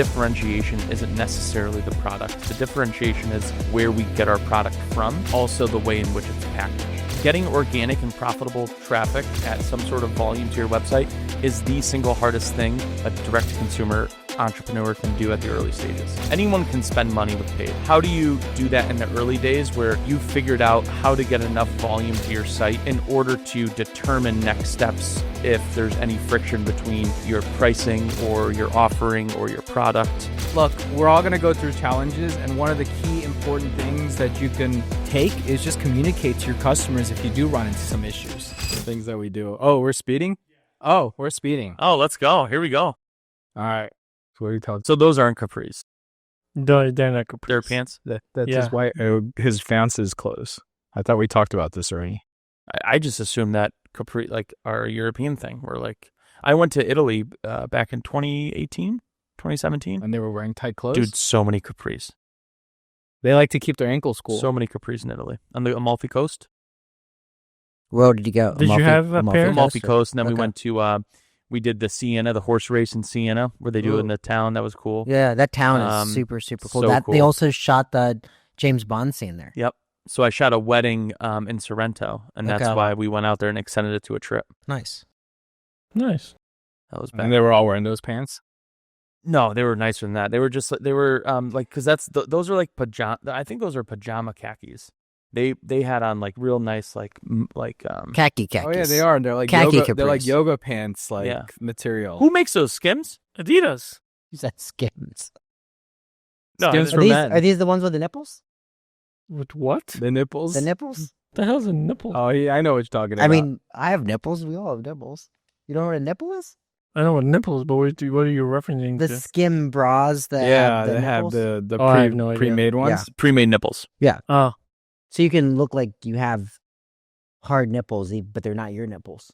Differentiation isn't necessarily the product. The differentiation is where we get our product from, also the way in which it's packaged. Getting organic and profitable traffic at some sort of volume to your website is the single hardest thing a direct-to-consumer entrepreneur can do at the early stages. Anyone can spend money with paid. How do you do that in the early days where you figured out how to get enough volume to your site in order to determine next steps if there's any friction between your pricing or your offering or your product? Look, we're all going to go through challenges, and one of the key important things that you can take is just communicate to your customers if you do run into some issues. The things that we do. Oh, we're speeding? Oh, we're speeding. Oh, let's go. Here we go. All right. So what do you tell? So those aren't capris. They're not capris. They're pants? That's his white, his fancy's clothes. I thought we talked about this already. I just assumed that capri, like, are a European thing. Where, like, I went to Italy back in 2018, 2017. And they were wearing tight clothes? Dude, so many capris. They like to keep their ankles cool. So many capris in Italy. On the Amalfi Coast. Where did you go? Did you have a pair? Amalfi Coast, and then we went to, we did the Siena, the horse race in Siena, where they do it in the town. That was cool. Yeah, that town is super, super cool. So cool. They also shot the James Bond scene there. Yep. So I shot a wedding in Sorrento, and that's why we went out there and extended it to a trip. Nice. Nice. That was bad. And they were all wearing those pants? No, they were nicer than that. They were just, they were like, because those are like pajama, I think those are pajama khakis. They had on like real nice like khaki khakis. Oh yeah, they are. They're like khaki yoga, capris. they're like yoga pants material. Who makes those? Skims? Adidas. You said Skims. No, Skims Are for these, men. are these the ones with the nipples? With what? The nipples? The nipples? The hell's a nipple? Oh yeah, I know what you're talking about. I mean, I have nipples. We all have nipples. You don't know what a nipple is? I know what nipples, but what are you referencing The to? Skim bras that have the they have nipples? the I have no idea. pre-made ones. Yeah. pre-made nipples. Oh, So you can look like you have hard nipples, but they're not your nipples.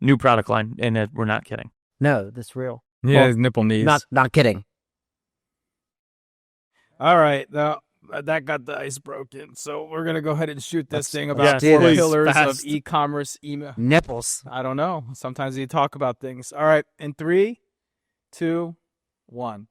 New product line, and we're not kidding. No, that's real. Yeah, Well, his nipple knees. Not kidding. All right, now that got the ice broken. So we're gonna go ahead and shoot this thing about yes, four please, pillars fast. of e-commerce email. Nipples. I don't know. Sometimes you talk about things. All right, in 3, 2, 1.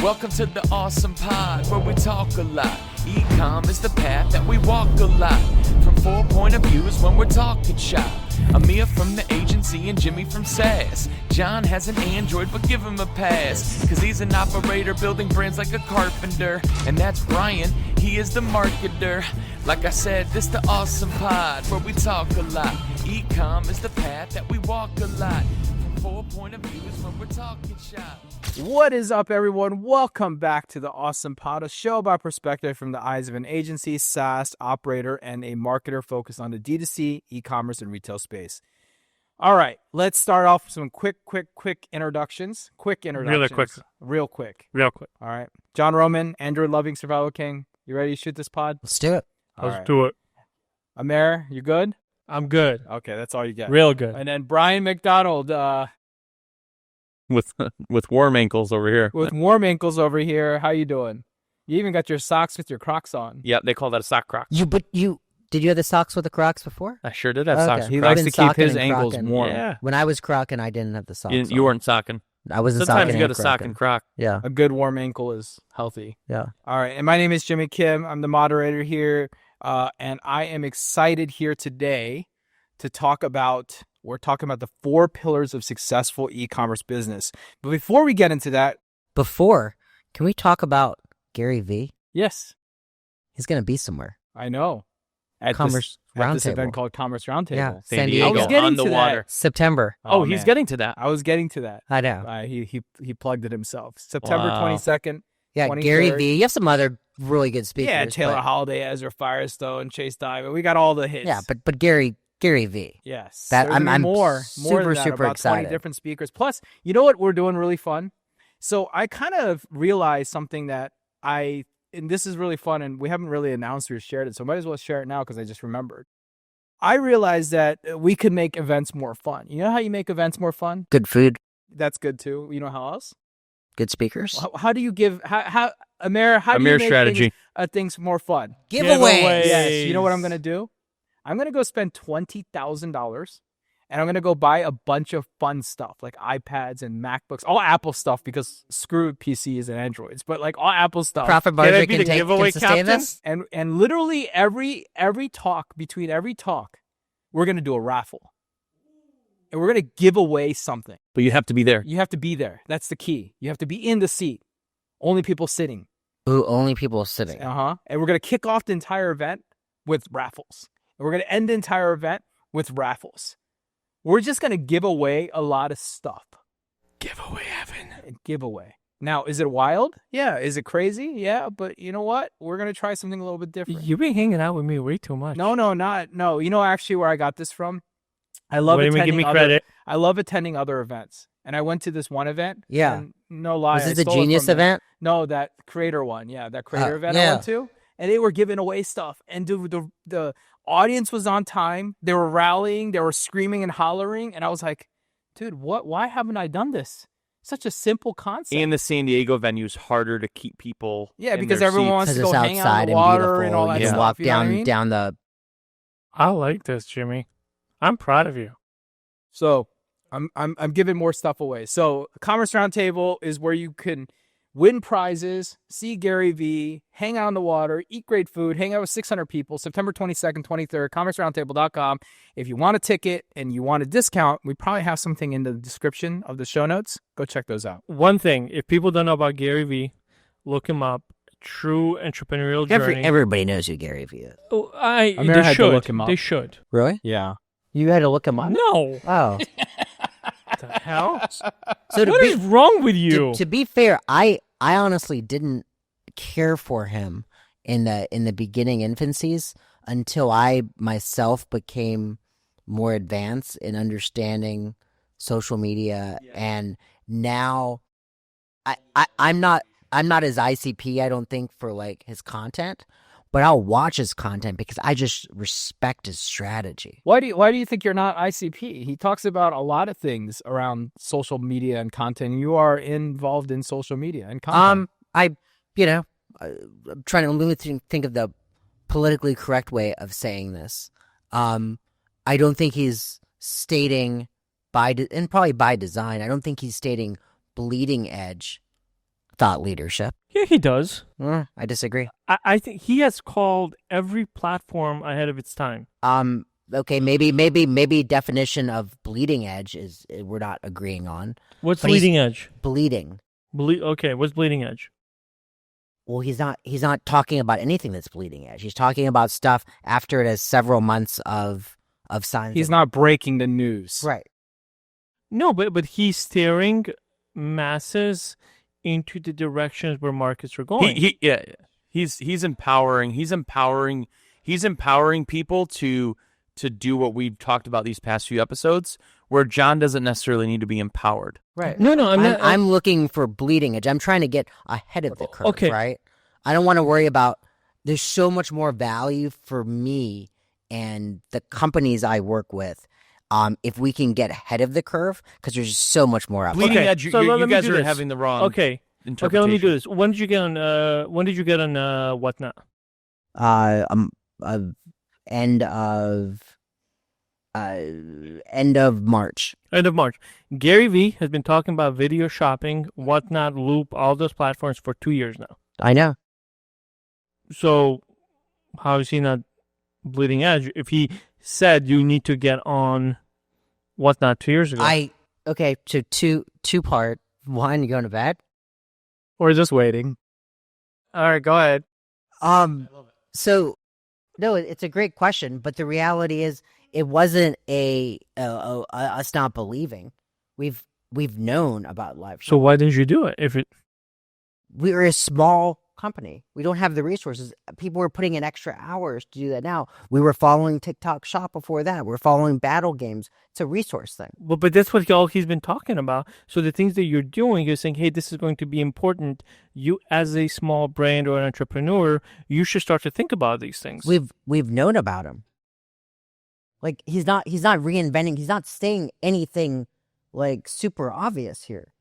Welcome to the Awesome Pod, where we talk a lot. eCom is the path that we walk a lot. From 4 point of views when we're talking shop. Amir from the agency and Jimmy from SAS. John has an Android, but give him a pass, cause he's an operator building brands like a carpenter. And that's Brian, he is the marketer. Like I said, this the Awesome Pod, where we talk a lot. eCom is the path that we walk a lot. From 4 point of views when we're talking shop. What is up, everyone? Welcome back to the Awesome Pod, a show about perspective from the eyes of an agency, SaaS operator, and a marketer focused on the D2C, e-commerce, and retail space. All right, let's start off with some quick introductions. Real quick. All right. John Roman, Android-loving survival king. You ready to shoot this pod? Let's do it. All let's right. do it. Amir, you good? I'm good. Okay, that's all you get. Real good. And then Brian McDonald, with warm ankles over here. with warm ankles over here. How you doing? You even got your socks with your Crocs on. Yeah, they call that a sock croc. Did you have the socks with the Crocs before? I sure did have Okay. socks. He with I've likes been to keep socking his and ankles crocking. warm. Yeah. When I was crocking, I didn't have the socks You on. weren't socking. I wasn't Sometimes socking you got and to sock crocking. and croc. Yeah. A good warm ankle is healthy. Yeah. All right. And my name is Jimmy Kim. I'm the moderator here. And I am excited here today to we're talking about the 4 pillars of successful e-commerce business. But before we get into that, Can we talk about Gary V? yes, He's going to be somewhere. I know. At Commerce this Roundtable. event called Commerce Roundtable. Yeah. San I was Diego getting on the to that. water. September. Oh, he's man. getting to that. I was getting to that. I know. He plugged it himself. September Wow. 22nd. Yeah, 23rd. Gary V. You have some other really good speakers. Yeah, Taylor but, Holiday, Ezra Firestone, Chase Diamond. We got all the hits. Yeah, but Gary V. Yes. That- There's gonna I'm be more super, than that, super about 20 excited. different speakers. Plus, you know what we're doing really fun? So I kind of realized something that and this is really fun, and we haven't really announced or shared it, so I might as well share it now because I just remembered. I realized that we could make events more fun. You know how you make events more fun? Good food, That's good too. You know how else? good speakers. How do you give, Amir, how do you Amir make strategy. things more fun? Giveaways. Yes. You know what I'm going to do? I'm going to go spend $20,000 and I'm going to go buy a bunch of fun stuff like iPads and MacBooks, all Apple stuff because screw PCs and Androids, but like all Apple stuff. Profit Can I margin be the can giveaway sustain captain? this. And literally every talk, between every talk, we're going to do a raffle. And we're going to give away something. But you have to be there. You have to be there. That's the key. You have to be in the seat. Only people sitting. Ooh, only people sitting. And we're going to kick off the entire event with raffles. And we're going to end the entire event with raffles. We're just going to give away a lot of stuff. Giveaway heaven. Giveaway. Now, is it wild? Yeah. Is it crazy? Yeah. But you know what? We're going to try something a little bit different. You've been hanging out with me way too much. No. You know actually where I got this from? I love Wait a minute, give me credit. I love attending other events. And I went to this one event. Yeah. And no lie. Was I this a stole it Genius from them. event? No, that creator one. Yeah, that creator event I yeah. went to. And they were giving away stuff. And dude, the audience was on time. They were rallying. They were screaming and hollering. And I was like, dude, why haven't I done this? Such a simple concept. And the San Diego venue is harder to keep people. Yeah, in because their everyone seats. wants to Because go it's hang out in outside the and water beautiful. and all that you can stuff. walk You know what I down mean? down the. I like this, Jimmy. I'm proud of you. So I'm giving more stuff away. So Commerce Roundtable is where you can win prizes, see Gary Vee, hang out on the water, eat great food, hang out with 600 people. September 22nd, 23rd, commerceroundtable.com. If you want a ticket and you want a discount, we probably have something in the description of the show notes. Go check those out. One thing, if people don't know about Gary Vee, look him up. True entrepreneurial journey. Everybody knows who Gary Vee is. Oh, Amir they had to should. look him up. They should. Really? Yeah. You had to look him up. No. Oh. What the hell? So What is wrong with you? to be fair, I honestly didn't care for him in the beginning infancies until I myself became more advanced in understanding social media, and now I'm not as ICP, I don't think, for like his content, but I'll watch his content because I just respect his strategy. Why do you think you're not ICP? He talks about a lot of things around social media and content. You are involved in social media and content. I'm trying to think of the politically correct way of saying this. I don't think he's stating and probably by design, I don't think he's stating bleeding edge thought leadership. Yeah, he does. I disagree. I think he has called every platform ahead of its time. Okay, maybe definition of bleeding edge is we're not agreeing on. What's But he's- bleeding edge? Bleeding. Okay, what's bleeding edge? Well, he's not talking about anything that's bleeding edge. He's talking about stuff after it has several months of signs. He's not breaking the news. right. No, but he's steering masses into the directions where markets are going. He's empowering people to do what we've talked about these past few episodes, where John doesn't necessarily need to be empowered. Right. No, I'm looking for bleeding edge. I'm trying to get ahead of the curve, Okay. right? I don't want to worry about, there's so much more value for me and the companies I work with if we can get ahead of the curve, because there's just so much more out there. Bleeding Okay, edge, so you let me guys do are this. having the wrong Okay, interpretation. let me do this. When did you get on Whatnot? End of March. End of March. Gary Vee has been talking about video shopping, Whatnot, Loop, all those platforms for 2 years now. I know. So how is he not bleeding edge if he said you need to get on Whatnot 2 years ago? Okay, so two part. One, you going to bed? Or just waiting. All right, go ahead. So no, it's a great question, but the reality is it wasn't us not believing. We've known about live. So why didn't you do it? We are a small company. We don't have the resources. People were putting in extra hours to do that now. We were following TikTok Shop before that. We're following battle games. It's a resource thing. But that's what all he's been talking about. So the things that you're doing, you're saying, hey, this is going to be important. You, as a small brand or an entrepreneur, you should start to think about these things. We've known about him. Like he's not reinventing. He's not saying anything like super obvious here.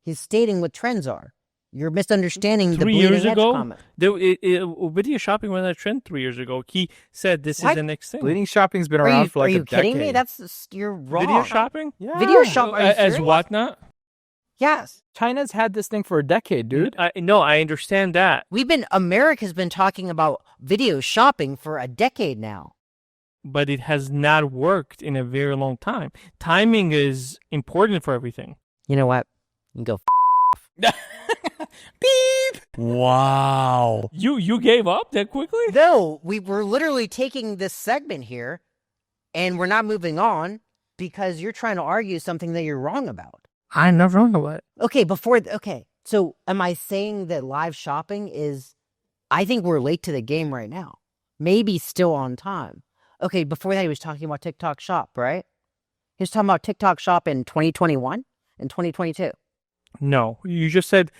He's stating what trends are. You're misunderstanding the 3 bleeding years edge ago, comment. video shopping was a trend 3 years ago. He said this is the next thing. Bleeding shopping's been around for like a decade. Are you kidding me? You're wrong. Video shopping? Yeah. Video shop are you As serious? whatnot? Yes. China's had this thing for a decade, dude. No, I understand that. America's been talking about video shopping for a decade now. But it has not worked in a very long time. Timing is important for everything. You know what? You can go Beep. Wow. You gave up that quickly? No, we were literally taking this segment here and we're not moving on because you're trying to argue something that you're wrong about. I'm not wrong about it. Okay, so am I saying that live shopping I think we're late to the game right now. Maybe still on time. Okay, before that he was talking about TikTok Shop, right? He was talking about TikTok Shop in 2021 and 2022. No, you just said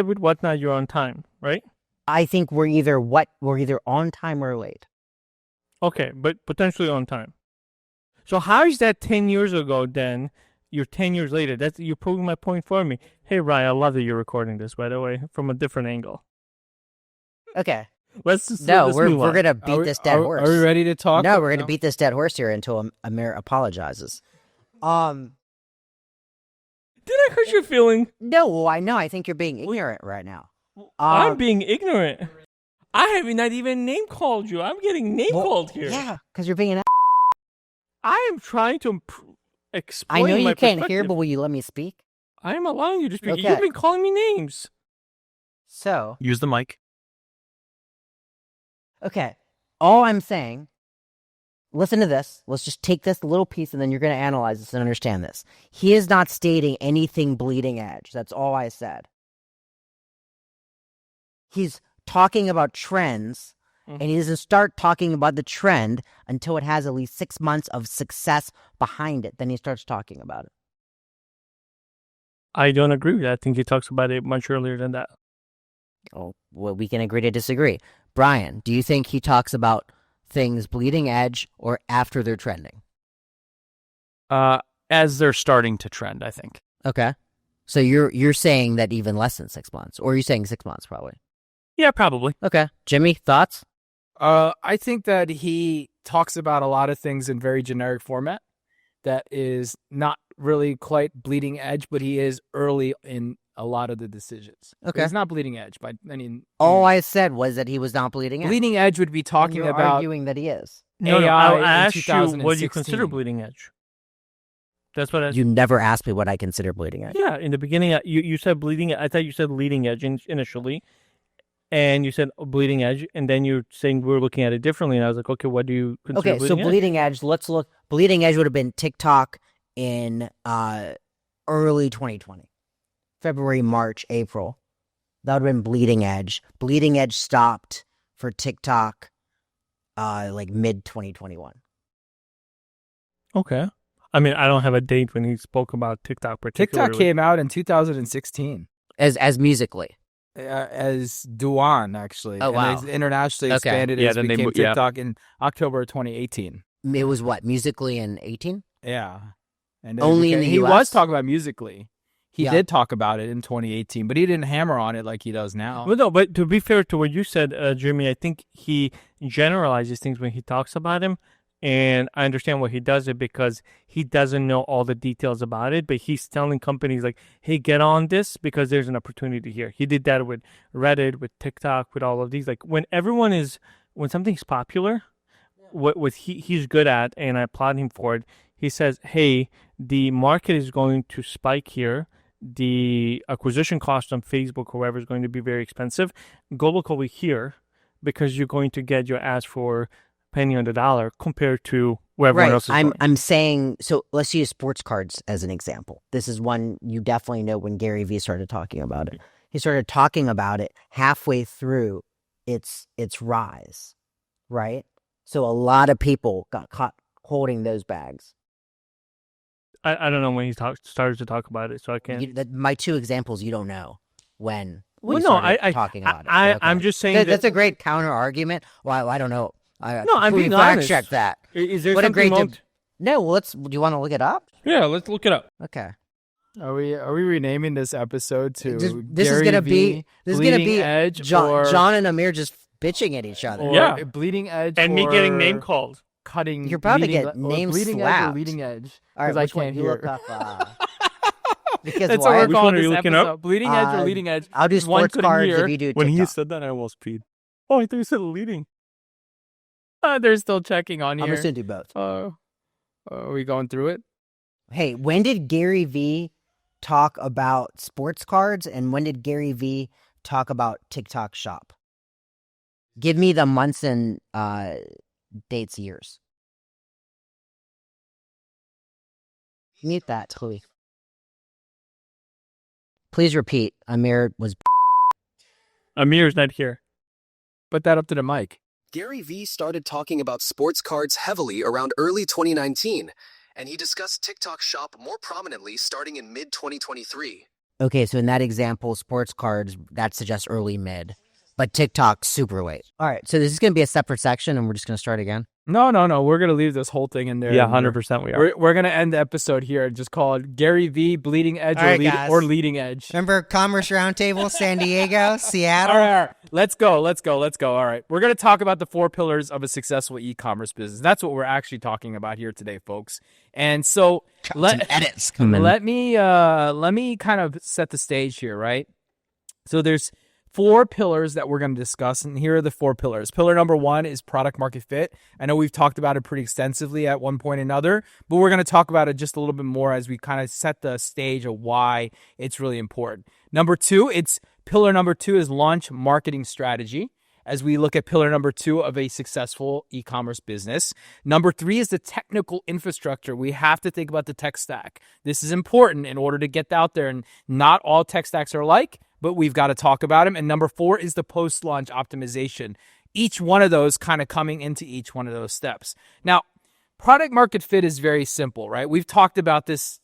with whatnot you're on time, right? I think we're either on time or late. Okay, but potentially on time. So how is that 10 years ago then? You're 10 years later. You're proving my point for me. Hey, Ryan, I love that you're recording this, by the way, from a different angle. Okay. Let's we're move on. gonna beat this dead horse. Are we ready to talk? No, we're gonna beat this dead horse here until Amir apologizes. Did I hurt your feeling? No, I know. I think you're being ignorant right now. I'm being ignorant. I have not even name called you. I'm getting name called here. Yeah, because you're being an. I am trying to explain. I know you my can't hear, perspective. but will you let me speak? I am allowing you to speak. Okay. You've been calling me names. So, Use the mic. okay, all I'm saying. Listen to this. Let's just take this little piece, and then you're going to analyze this and understand this. He is not stating anything bleeding edge. That's all I said. He's talking about trends, and he doesn't start talking about the trend until it has at least 6 months of success behind it. Then he starts talking about it. I don't agree with that. I think he talks about it much earlier than that. Oh, well, we can agree to disagree. Brian, do you think he talks about things bleeding edge or after they're trending? As they're starting to trend, I think. Okay. So you're saying that even less than 6 months, or you're saying 6 months probably. Yeah, probably. Okay. Jimmy, thoughts? I think that he talks about a lot of things in very generic format that is not really quite bleeding edge, but he is early in a lot of the decisions. Okay. He's not bleeding edge, but I mean, All I said was that he was not bleeding edge. bleeding edge would be And talking you're about arguing that he is. No, AI I in asked you what you 2016. consider bleeding edge. That's what I. You never asked me what I consider bleeding edge. Yeah, in the beginning, you said bleeding. I thought you said leading edge initially, and you said bleeding edge, and then you're saying we're looking at it differently. And I was like, okay, what do you consider Okay, so bleeding edge? bleeding edge, let's look. Bleeding edge would have been TikTok in early 2020. February, March, April. That would have been bleeding edge. Bleeding edge stopped for TikTok like mid 2021. Okay. I mean, I don't have a date when he spoke about TikTok particularly. TikTok came out in 2016 As musically. as Duan, actually. Oh, wow. And it's internationally Okay. expanded. Yeah, It then they became mo- yeah. TikTok in October of 2018. It was what? Musically in 18? Yeah. And then Only in the he US? was talking about musically. He Yeah. did talk about it in 2018, but he didn't hammer on it like he does now. Well, no, but to be fair to what you said, Jimmy, I think he generalizes things when he talks about him. And I understand why he does it because he doesn't know all the details about it, but he's telling companies like, hey, get on this because there's an opportunity here. He did that with Reddit, with TikTok, with all of these. Like when something's popular, what he's good at, and I applaud him for it, he says, hey, the market is going to spike here. The acquisition cost on Facebook, whoever, is going to be very expensive. Go look over here because you're going to get your ads for penny on the dollar compared to where everyone else is going. I'm saying, so let's use sports cards as an example. This is one you definitely know when Gary Vee started talking about it. He started talking about it halfway through its rise, right? So a lot of people got caught holding those bags. I don't know when he started to talk about it, so I can't. My two examples, you don't know when. Well, we no, started talking about it. I Okay. I'm just saying That's a great counter argument. Well, I don't know. No, I'm being fact honest. check that. Is there What a something great wrong? No, do you want to look it up? Yeah, let's look it up. Okay. Are we renaming this episode to This is Gary gonna V, be Bleeding Edge, or John and Amir just bitching at each other. or Yeah. Bleeding Edge, And me getting or name called. cutting. You're about to bleeding, get or name Bleeding Edge or slapped. Leading Edge. All right, I which one can't you hear. look up? Because That's why? what we're Which calling one are this you looking episode. up? Bleeding Edge or Leading Edge. I'll do One sports couldn't cards hear. if you do When he TikTok. said that, I almost peed. Oh, I thought you said leading. They're still checking on I'm here. just gonna do both. Are we going through it? Hey, when did Gary V talk about sports cards, and when did Gary V talk about TikTok Shop? Give me the months and dates, years. Mute that, Chloe. Please repeat. Amir was. Amir's not here. Put that up to the mic. Gary Vee started talking about sports cards heavily around early 2019, and he discussed TikTok Shop more prominently starting in mid-2023. Okay, so in that example, sports cards, that suggests early mid. But TikTok, super late. All right, so this is going to be a separate section, and we're just going to start again. No. We're gonna leave this whole thing in there. Yeah, 100% we are. We're gonna end the episode here and just call it Gary V, Bleeding Edge, All right, guys. or Leading Edge. Remember Commerce Roundtable, San Diego, Seattle? All right. Let's go. All right. We're going to talk about the 4 pillars of a successful e-commerce business. That's what we're actually talking about here today, folks. And so edits coming. let me kind of set the stage here, right? So there's 4 pillars that we're going to discuss, and here are the 4 pillars. Pillar number 1 is product market fit. I know we've talked about it pretty extensively at one point or another, but we're going to talk about it just a little bit more as we kind of set the stage of why it's really important. Pillar number 2 is launch marketing strategy, as we look at pillar number 2 of a successful e-commerce business. Number 3 is the technical infrastructure. We have to think about the tech stack. This is important in order to get out there, and not all tech stacks are alike, but we've got to talk about them. And number 4 is the post-launch optimization. Each one of those kind of coming into each one of those steps. Now, product market fit is very simple, right? We've talked about this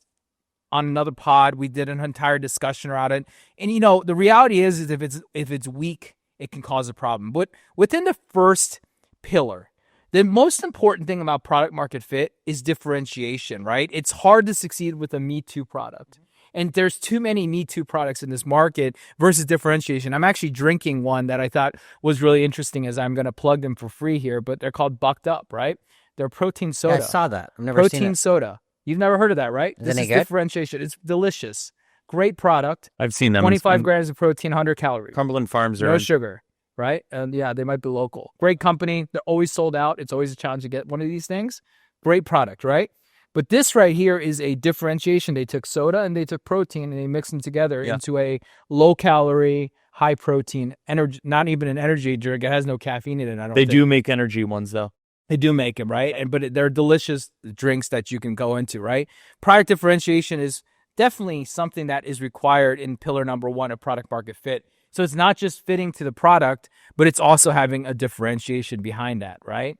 on another pod. We did an entire discussion around it. And the reality is if it's weak, it can cause a problem. But within the first pillar, the most important thing about product market fit is differentiation, right? It's hard to succeed with a Me Too product. And there's too many Me Too products in this market versus differentiation. I'm actually drinking one that I thought was really interesting, as I'm going to plug them for free here, but they're called Bucked Up, right? They're protein soda. I saw that. I've never seen Protein it. soda. You've never heard of that, right? Is it This good? differentiation. It's delicious. Great product. I've seen them. 25 grams of protein, 100 calories. Cumberland Farms are No in. sugar, right? And yeah, they might be local. Great company. They're always sold out. It's always a challenge to get one of these things. Great product, right? But this right here is a differentiation. They took soda and they took protein and they mixed them together into a low-calorie, high-protein, energy. Not even an energy drink. It has no caffeine in it, I don't They think. do make energy ones, though. They do make them, right? But they're delicious drinks that you can go into, right? Product differentiation is definitely something that is required in pillar number 1 of product market fit. So it's not just fitting to the product, but it's also having a differentiation behind that, right?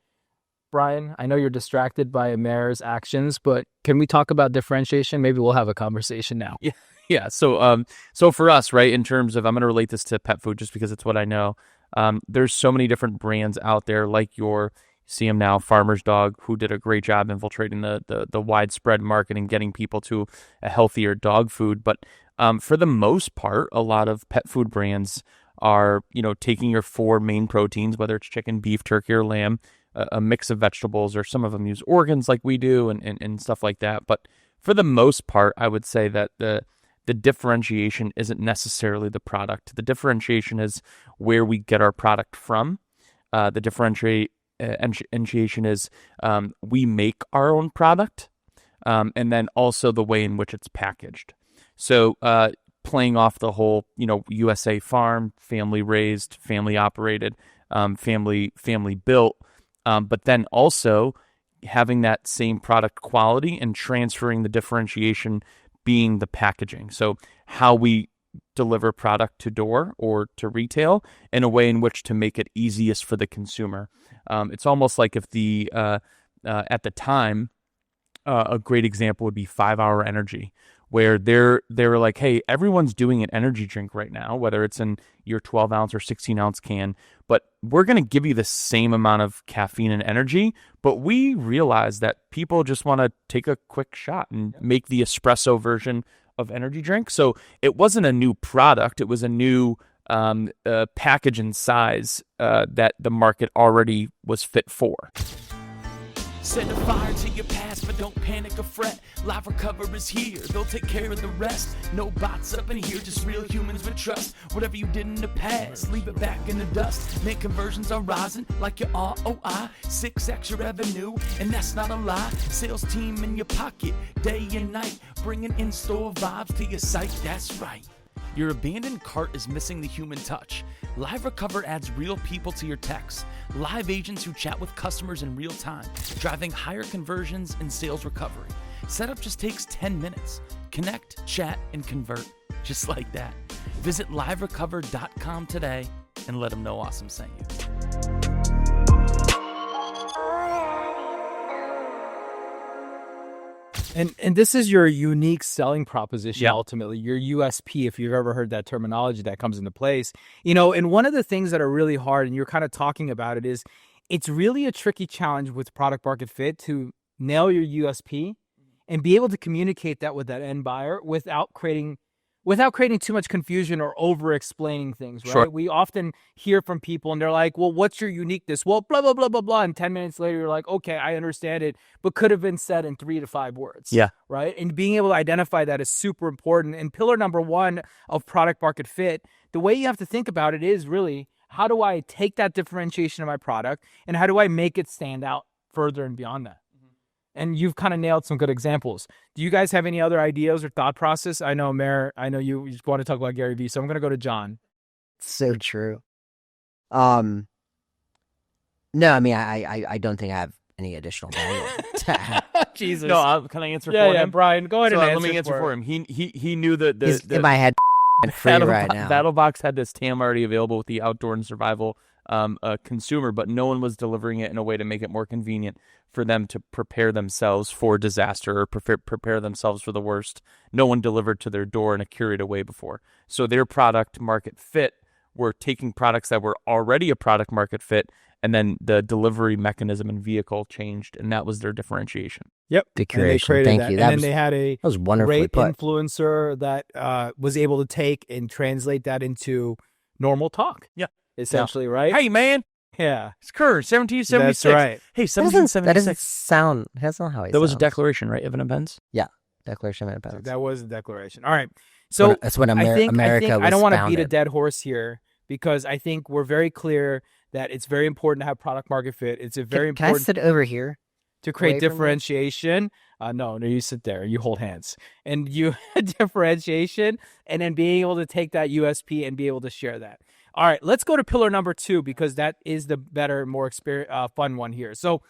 Brian, I know you're distracted by Amir's actions, but can we talk about differentiation? Maybe we'll have a conversation now. Yeah. So for us, right, in terms of, I'm going to relate this to pet food just because it's what I know. There's so many different brands out there, like you see them now, Farmer's Dog, who did a great job infiltrating the widespread market and getting people to a healthier dog food. But for the most part, a lot of pet food brands are, taking your 4 main proteins, whether it's chicken, beef, turkey, or lamb, a mix of vegetables, or some of them use organs like we do and stuff like that. But for the most part, I would say that the differentiation isn't necessarily the product. The differentiation is where we get our product from. The differentiation is we make our own product, and then also the way in which it's packaged. So playing off the whole, USA farm, family raised, family operated, family built, but then also having that same product quality and transferring the differentiation being the packaging. So how we deliver product to door or to retail in a way in which to make it easiest for the consumer. It's almost like if at the time, a great example would be 5 Hour Energy, where they were like, hey, everyone's doing an energy drink right now, whether it's in your 12 ounce or 16 ounce can, but we're going to give you the same amount of caffeine and energy. But we realize that people just want to take a quick shot and make the espresso version of energy drink. So it wasn't a new product. It was a new package and size that the market already was fit for. Set a fire to your past, but don't panic or fret. Live Recover is here, they'll take care of the rest. No bots up in here, just real humans with trust. Whatever you did in the past, leave it back in the dust. Make conversions are rising like your ROI. 6x your revenue, and that's not a lie. Sales team in your pocket, day and night. Bringing in-store vibes to your site, that's right. Your abandoned cart is missing the human touch. Live Recover adds real people to your texts. Live agents who chat with customers in real time, driving higher conversions and sales recovery. Setup just takes 10 minutes. Connect, chat, and convert. Just like that. Visit liverecover.com today and let them know Awesome sent you. And this is your unique selling proposition, Yeah. ultimately, your USP, if you've ever heard that terminology that comes into place. You know, and one of the things that are really hard, and you're kind of talking about it, is it's really a tricky challenge with product market fit to nail your USP and be able to communicate that with that end buyer without creating too much confusion or over-explaining things, right? Sure. We often hear from people and they're like, well, what's your uniqueness? Well, blah, blah, blah, blah, blah. And 10 minutes later, you're like, okay, I understand it, but could have been said in 3 to 5 words. Yeah. Right? And being able to identify that is super important. And pillar number 1 of product market fit, the way you have to think about it is really, how do I take that differentiation of my product and how do I make it stand out further and beyond that? And you've kind of nailed some good examples. Do you guys have any other ideas or thought process? I know, Mayor, I know you want to talk about Gary Vee, so I'm going to go to John. So true. No, I mean, I don't think I have any additional value to add. Jesus. No, can I answer Yeah, for yeah, him? Brian, go ahead So, and let me answer for him. He knew that He's in my head free right now. BattleBox had this TAM already available with the outdoor and survival consumer, but no one was delivering it in a way to make it more convenient for them to prepare themselves for disaster or prepare themselves for the worst. No one delivered to their door in a curated way before. So their product market fit were taking products that were already a product market fit, and then the delivery mechanism and vehicle changed, and that was their differentiation. Yep. The And they curation. created Thank that. you. And then they had a That was wonderfully great put. influencer that was able to take and translate that into normal talk. Yeah. Essentially, right? Hey, man, Yeah. it's Kerr, 1776. That's right. Hey, That doesn't 1776. sound. That's not how he That was a sounds. declaration, right? Event events. Declaration of Independence. That was the declaration. All right. So That's when I think America was I don't want to beat a founded. dead horse here because I think we're very clear that it's very important to have product market fit. It's a very Can I important sit over here? to create away from you? differentiation. No, you sit there, you hold hands, and you differentiation, and then being able to take that USP and be able to share that. All right, let's go to pillar number 2 because that is the better, more fun one here. So,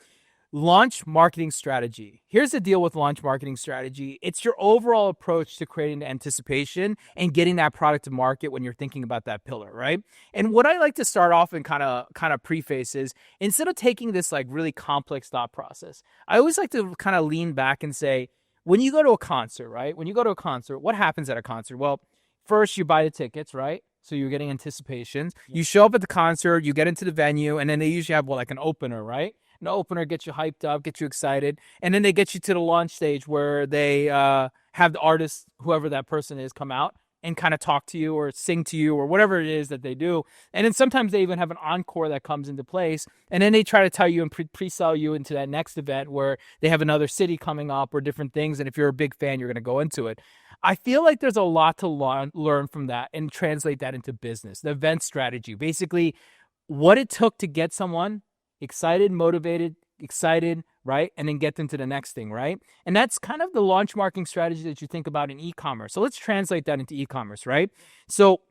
launch marketing strategy. Here's the deal with launch marketing strategy. It's your overall approach to creating the anticipation and getting that product to market when you're thinking about that pillar, right? And what I like to start off and kind of preface is, instead of taking this like really complex thought process, I always like to kind of lean back and say, when you go to a concert, right? When you go to a concert, what happens at a concert? Well, first you buy the tickets, right? So you're getting anticipations. You show up at the concert, you get into the venue, and then they usually have like an opener, right? An opener gets you hyped up, gets you excited, and then they get you to the launch stage where they have the artist, whoever that person is, come out and kind of talk to you or sing to you or whatever it is that they do. And then sometimes they even have an encore that comes into place, and then they try to tell you and pre-sell you into that next event where they have another city coming up or different things, and if you're a big fan, you're going to go into it. I feel like there's a lot to learn from that and translate that into business. The event strategy, basically what it took to get someone excited, motivated, right? And then get them to the next thing, right? And that's kind of the launch marketing strategy that you think about in e-commerce. So let's translate that into e-commerce, right? So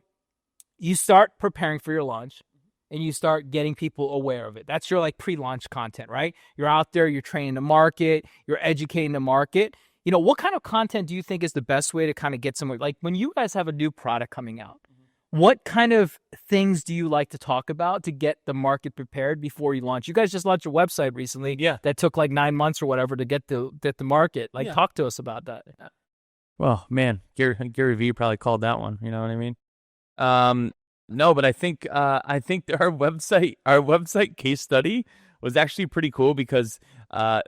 you start preparing for your launch and you start getting people aware of it. That's your like pre-launch content, right? You're out there, you're training the market, you're educating the market. You know, what kind of content do you think is the best way to kind of get someone, like when you guys have a new product coming out, what kind of things do you like to talk about to get the market prepared before you launch? You guys just launched your website recently. Yeah. That took like 9 months or whatever to get the market. Like, Yeah. talk to us about that. Well, man, Gary Vee probably called that one. You know what I mean? No, but I think our website case study was actually pretty cool because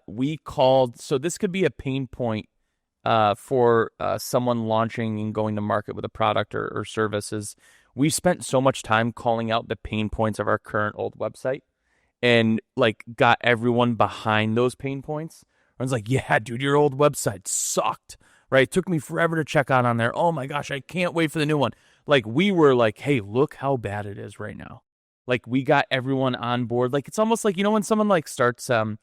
we called. So this could be a pain point for someone launching and going to market with a product or service is we spent so much time calling out the pain points of our current old website and like got everyone behind those pain points. Everyone's like, yeah, dude, your old website sucked, right? It took me forever to check out on there. Oh my gosh, I can't wait for the new one. Like we were like, hey, look how bad it is right now. Like we got everyone on board. Like it's almost like, when someone like starts what's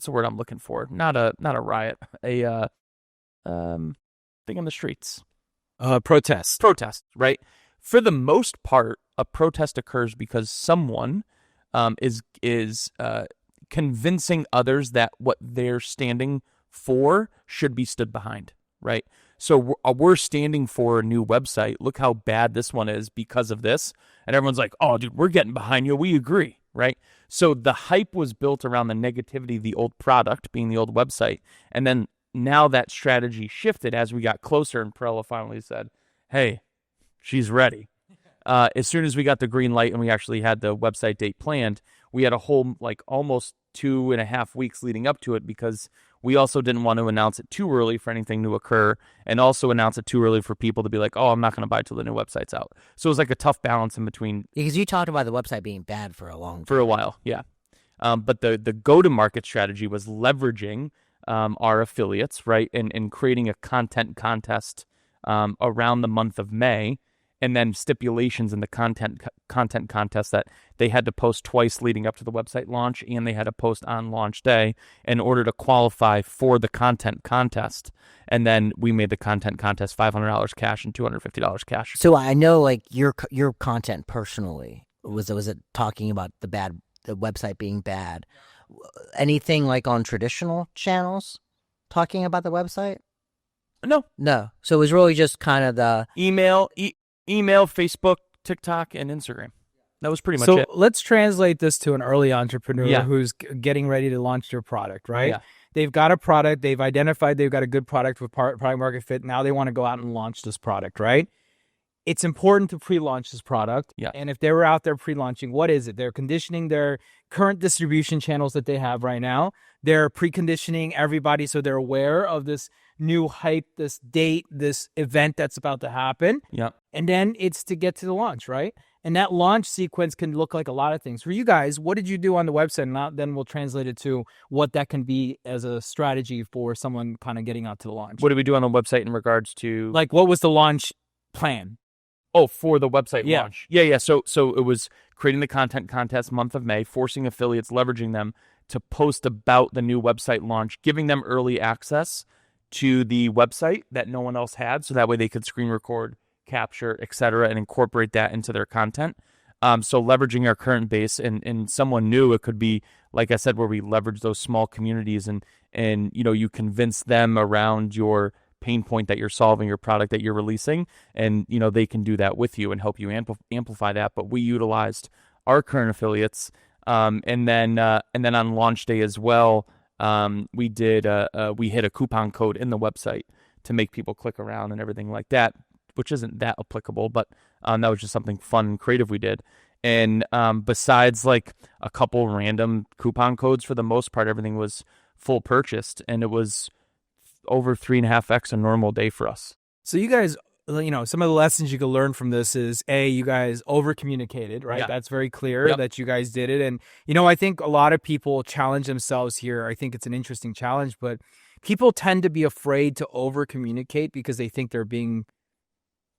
the word I'm looking for? Not a riot, a thing on the streets. Protest, right? For the most part, a protest occurs because someone is convincing others that what they're standing for should be stood behind, right? So we're standing for a new website. Look how bad this one is because of this. And everyone's like, oh, dude, we're getting behind you. We agree, right? So the hype was built around the negativity of the old product being the old website. And then now that strategy shifted as we got closer and Perella finally said, hey, she's ready. As soon as we got the green light and we actually had the website date planned, we had a whole like almost 2.5 weeks leading up to it because we also didn't want to announce it too early for anything to occur and also announce it too early for people to be like, oh, I'm not going to buy till the new website's out. So it was like a tough balance in between. Because you talked about the website being bad for a long time. For a while, yeah. But the go-to-market strategy was leveraging our affiliates, right, and creating a content contest around the month of May, and then stipulations in the content contest that they had to post twice leading up to the website launch, and they had to post on launch day in order to qualify for the content contest. And then we made the content contest $500 cash and $250 cash. So I know, like your content personally was it talking about the website being bad? Anything like on traditional channels talking about the website? No. So it was really just kind of the email, Facebook, TikTok, and Instagram. That was pretty much it. So let's translate this to an early entrepreneur Yeah. who's getting ready to launch their product, right? Yeah. They've got a product. They've identified they've got a good product with product market fit. Now they want to go out and launch this product, right? It's important to pre-launch this product. Yeah. And if they were out there pre-launching, what is it? They're conditioning their current distribution channels that they have right now. They're preconditioning everybody so they're aware of this new hype, this date, this event that's about to happen. Yeah. And then it's to get to the launch, right? And that launch sequence can look like a lot of things. For you guys, what did you do on the website? And then we'll translate it to what that can be as a strategy for someone kind of getting out to the launch. What did we do on the website in regards to... Like, what was the launch plan? Oh, for the website Yeah. launch. Yeah. So it was creating the content contest month of May, forcing affiliates, leveraging them to post about the new website launch, giving them early access to the website that no one else had, so that way they could screen record, capture, etc., and incorporate that into their content. So leveraging our current base and someone new, it could be, like I said, where we leverage those small communities and you convince them around your pain point that you're solving, your product that you're releasing, and they can do that with you and help you amplify that. But we utilized our current affiliates, and then on launch day as well, we hit a coupon code in the website to make people click around and everything like that, which isn't that applicable, but that was just something fun and creative we did. And besides like a couple random coupon codes, for the most part, everything was full purchased, and it was over 3.5x a normal day for us. So you guys, some of the lessons you can learn from this is, you guys over communicated, right? Yeah. That's very clear Yep. that you guys did it. And, I think a lot of people challenge themselves here. I think it's an interesting challenge, but people tend to be afraid to over communicate because they think they're being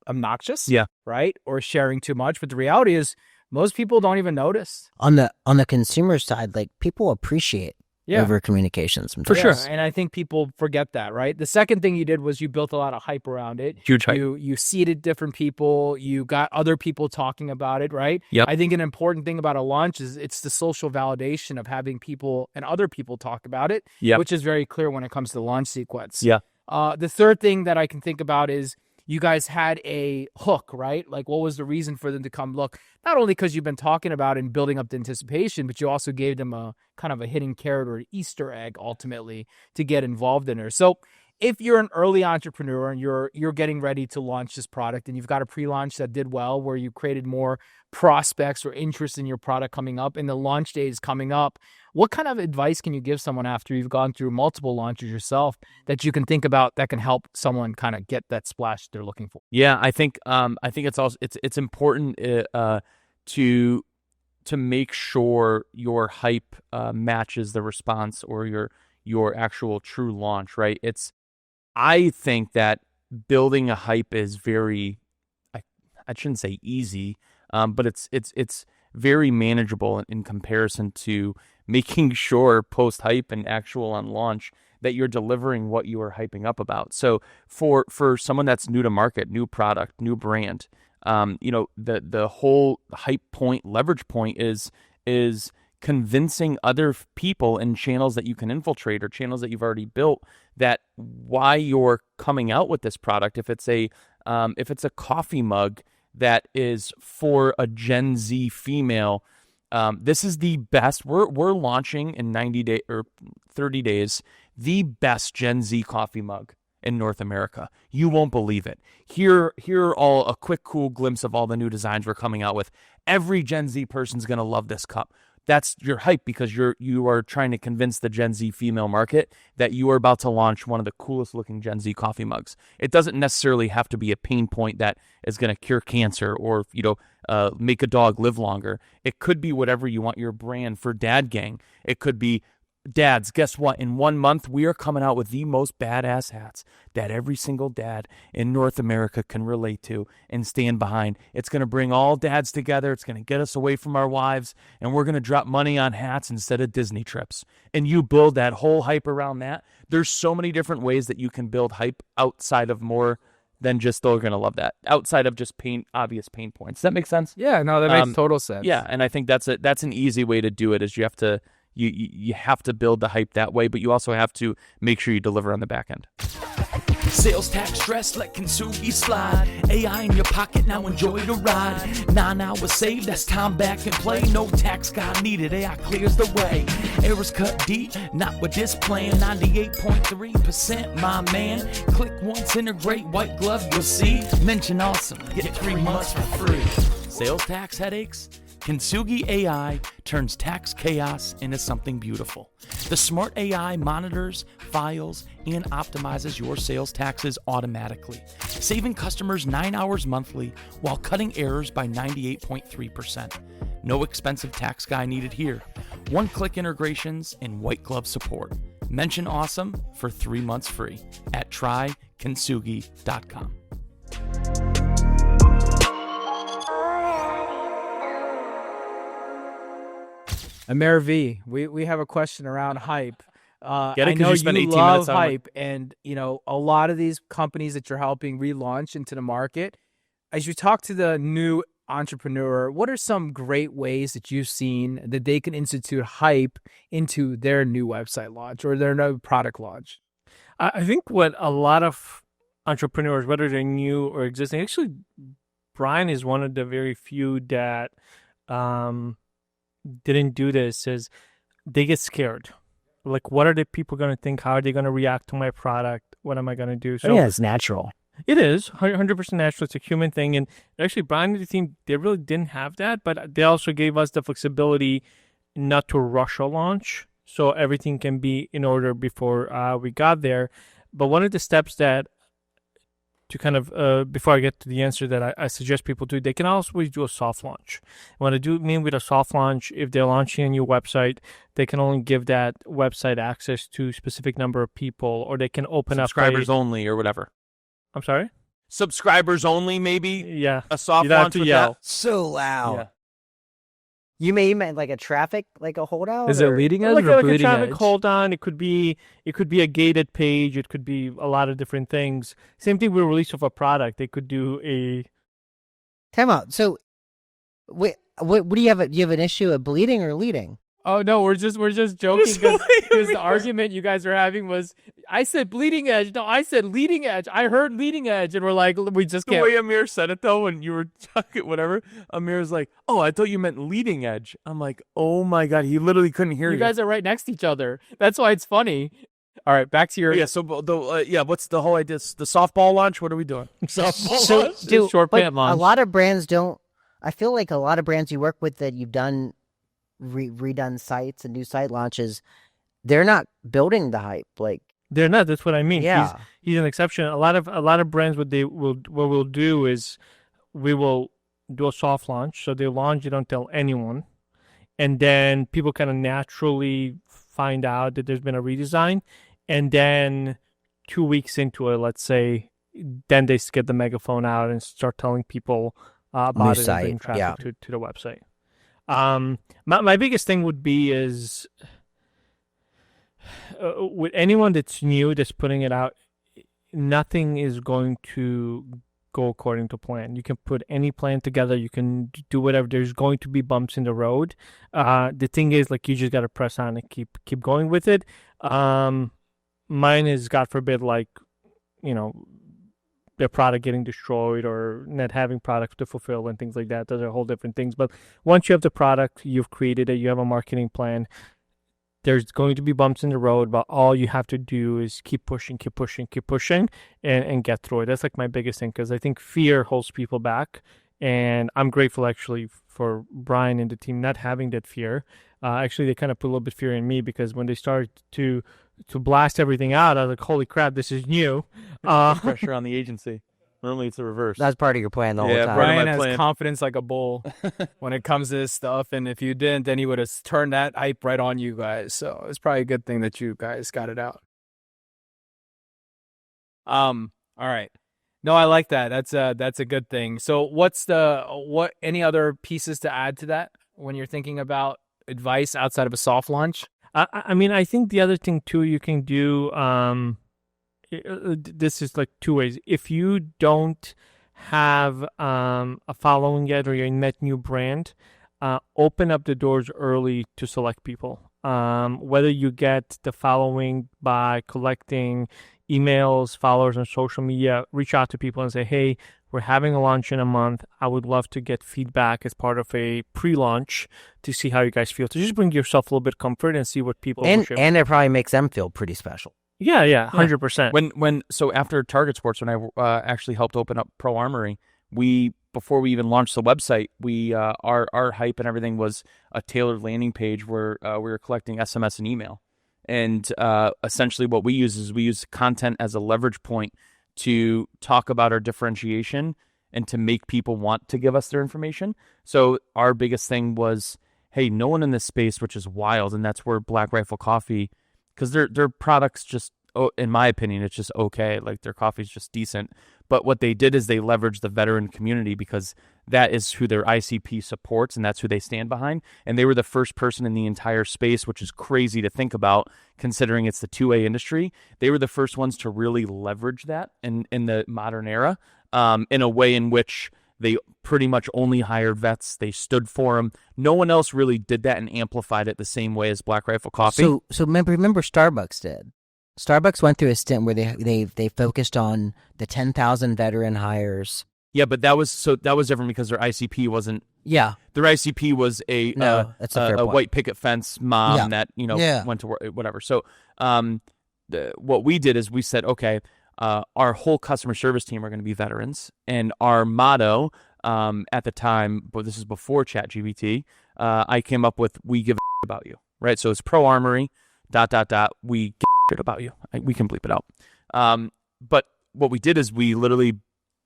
obnoxious, Yeah. right? Or sharing too much. But the reality is most people don't even notice. on the consumer side, like people appreciate over communications For sure. And I think people forget that, right? The second thing you did was you built a lot of hype around it. Huge hype. You seeded different people. You got other people talking about it, right? Yep. I think an important thing about a launch is it's the social validation of having people and other people talk about it, Yep. which is very clear when it comes to the launch sequence. Yeah. The third thing that I can think about is you guys had a hook, right? Like, what was the reason for them to come look? Not only because you've been talking about and building up the anticipation, but you also gave them a kind of a hidden carrot or an Easter egg, ultimately, to get involved in there. So if you're an early entrepreneur and you're getting ready to launch this product and you've got a pre-launch that did well, where you created more prospects or interest in your product coming up and the launch day is coming up, what kind of advice can you give someone after you've gone through multiple launches yourself that you can think about that can help someone kind of get that splash they're looking for? Yeah, I think it's also it's important to make sure your hype matches the response or your actual true launch, right? I think that building a hype is very, I shouldn't say easy, but it's very manageable in comparison to making sure post hype and actual on launch that you're delivering what you are hyping up about. So for someone that's new to market, new product, new brand, the whole hype point, leverage point is convincing other people in channels that you can infiltrate or channels that you've already built that why you're coming out with this product. If it's a coffee mug that is for a Gen Z female, this is the best. We're launching in 90 days or 30 days the best Gen Z coffee mug in North America. You won't believe it. Here are all a quick, cool glimpse of all the new designs we're coming out with. Every Gen Z person's gonna love this cup. That's your hype because you are trying to convince the Gen Z female market that you are about to launch one of the coolest looking Gen Z coffee mugs. It doesn't necessarily have to be a pain point that is going to cure cancer or make a dog live longer. It could be whatever you want your brand for dad gang. It could be, dads, guess what? In 1 month, we are coming out with the most badass hats that every single dad in North America can relate to and stand behind. It's going to bring all dads together. It's going to get us away from our wives, and we're going to drop money on hats instead of Disney trips. And you build that whole hype around that. There's so many different ways that you can build hype outside of more than just they're going to love that, outside of just obvious pain points. Does that make sense? Yeah, no, that makes total sense. Yeah, and I think that's an easy way to do it is you have to You have to build the hype that way, but you also have to make sure you deliver on the back end. Sales tax stress, let Kintsugi slide. AI in your pocket, now enjoy the ride. 9 hours saved, that's time back in play. No tax guy needed, AI clears the way. Errors cut deep, not with this plan. 98.3%, my man. Click once, integrate, white glove, you'll see. Mention awesome, get 3 months for free. Sales tax headaches? Kintsugi AI turns tax chaos into something beautiful. The smart AI monitors, files, and optimizes your sales taxes automatically, saving customers 9 hours monthly while cutting errors by 98.3%. No expensive tax guy needed here. One-click integrations and white glove support. Mention awesome for 3 months free at trykintsugi.com. Amir V, we have a question around hype. Get it? I 'Cause know you spent you 18 love minutes on it. hype, and a lot of these companies that you're helping relaunch into the market. As you talk to the new entrepreneur, what are some great ways that you've seen that they can institute hype into their new website launch or their new product launch? I think what a lot of entrepreneurs, whether they're new or existing, actually, Brian is one of the very few that didn't do this, is they get scared. Like, what are the people going to think? How are they going to react to my product? What am I going to do? So yeah, it's natural. It is 100% natural. It's a human thing. And actually, Brian and the team, they really didn't have that, but they also gave us the flexibility not to rush a launch. So everything can be in order before we got there. But one of the steps that, to kind of, before I get to the answer that I suggest people do, they can always do a soft launch. What I do mean with a soft launch, if they're launching a new website, they can only give that website access to a specific number of people, or they can open Subscribers up only or whatever. I'm sorry? Subscribers only, maybe? Yeah. A soft You'd have launch to with yell. that? So loud. Yeah. You meant like a traffic, like a holdout? Is it or- leading edge Like or a bleeding traffic edge? hold on. It could be a gated page. It could be a lot of different things. Same thing with release of a product. They could do a Time out. So, wait, what do you have? Do you have an issue of bleeding or leading? Oh no, we're just joking because the argument you guys are having was I said bleeding edge. No, I said leading edge. I heard leading edge, and we're like, we just The can't. way Amir said it, though, when you were talking, whatever, Amir's like, oh, I thought you meant leading edge. I'm like, oh my God, he literally couldn't hear you. You guys are right next to each other. That's why it's funny. All right, back to your So what's the whole idea? The softball launch. What are we doing? So, short but pant launch. a lot of brands don't. I feel like a lot of brands you work with that you've done redone sites and new site launches, they're not building the hype. Like They're not. That's what I mean. Yeah. He's an exception. A lot of brands, what we'll do is we will do a soft launch. So they launch, you don't tell anyone, and then people kind of naturally find out that there's been a redesign, and then 2 weeks into it, let's say, then they get the megaphone out and start telling people about New it and bring site, yeah. traffic to the website. My biggest thing would be is with anyone that's new that's putting it out, nothing is going to go according to plan. You can put any plan together, you can do whatever. There's going to be bumps in the road. The thing is, like, you just got to press on and keep going with it. Mine is, God forbid, like, their product getting destroyed or not having products to fulfill and things like that. Those are whole different things. But once you have the product, you've created it, you have a marketing plan, there's going to be bumps in the road, but all you have to do is keep pushing, and get through it. That's like my biggest thing, because I think fear holds people back. And I'm grateful actually for Brian and the team not having that fear. Actually, they kind of put a little bit of fear in me, because when they started to blast everything out, I was like, holy crap, this is new. Pressure on the agency. Normally it's the reverse. that's part of your plan the whole time. Part of Brian my has plan. confidence like a bull when it comes to this stuff, and if you didn't, then he would have turned that hype right on you guys. So it's probably a good thing that you guys got it out. All right. No, I like that. That's a good thing. So what any other pieces to add to that when you're thinking about advice outside of a soft launch? I mean, I think the other thing too you can do, this is like two ways. If you don't have a following yet, or you're a net new brand, open up the doors early to select people. Whether you get the following by collecting emails, followers on social media, reach out to people and say, hey, we're having a launch in a month. I would love to get feedback as part of a pre-launch to see how you guys feel. To just bring yourself a little bit of comfort and see what people and it probably makes them feel pretty special. Yeah, 100%. So after Target Sports, when I actually helped open up Pro Armory, before we even launched the website, our hype and everything was a tailored landing page where we were collecting SMS and email. And essentially what we use content as a leverage point to talk about our differentiation and to make people want to give us their information. So our biggest thing was, hey, no one in this space, which is wild, and that's where Black Rifle Coffee, because their products just, in my opinion, it's just okay. Like, their coffee's just decent. But what they did is they leveraged the veteran community, because that is who their ICP supports and that's who they stand behind. And they were the first person in the entire space, which is crazy to think about considering it's the 2A industry. They were the first ones to really leverage that in the modern era, in a way in which they pretty much only hired vets. They stood for them. No one else really did that and amplified it the same way as Black Rifle Coffee. So remember Starbucks did. Starbucks went through a stint where they focused on the 10,000 veteran hires. Yeah, but that was different because their ICP wasn't. Yeah, their ICP was that's a fair point. white picket fence mom that went to work, whatever. So what we did is we said, okay, our whole customer service team are going to be veterans, and our motto at the time, but this is before ChatGPT, I came up with, we give a about you, right? So it's Pro Armory, ... we give about you. We can bleep it out. But what we did is we literally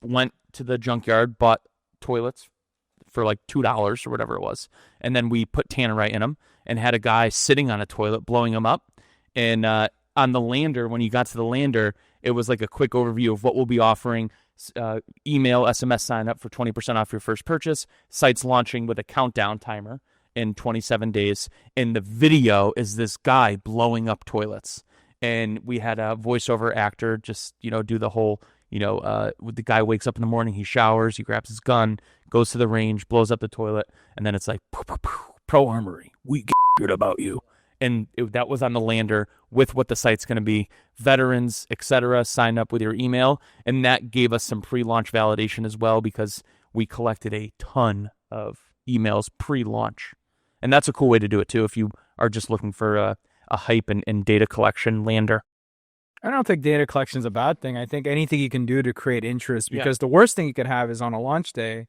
went to the junkyard, bought toilets for like $2 or whatever it was, and then we put Tannerite in them and had a guy sitting on a toilet blowing them up. And on the lander, when you got to the lander, it was like a quick overview of what we'll be offering. Email, SMS sign up for 20% off your first purchase. Sites launching with a countdown timer in 27 days. And the video is this guy blowing up toilets. And we had a voiceover actor just, do the whole, the guy wakes up in the morning, he showers, he grabs his gun, goes to the range, blows up the toilet, and then it's like, Pro Armory, we get about you. And that was on the lander with what the site's going to be. Veterans, etc., sign up with your email. And that gave us some pre-launch validation as well, because we collected a ton of emails pre-launch. And that's a cool way to do it too if you are just looking for a hype and data collection lander. I don't think data collection is a bad thing. I think anything you can do to create interest, because the worst thing you could have is on a launch day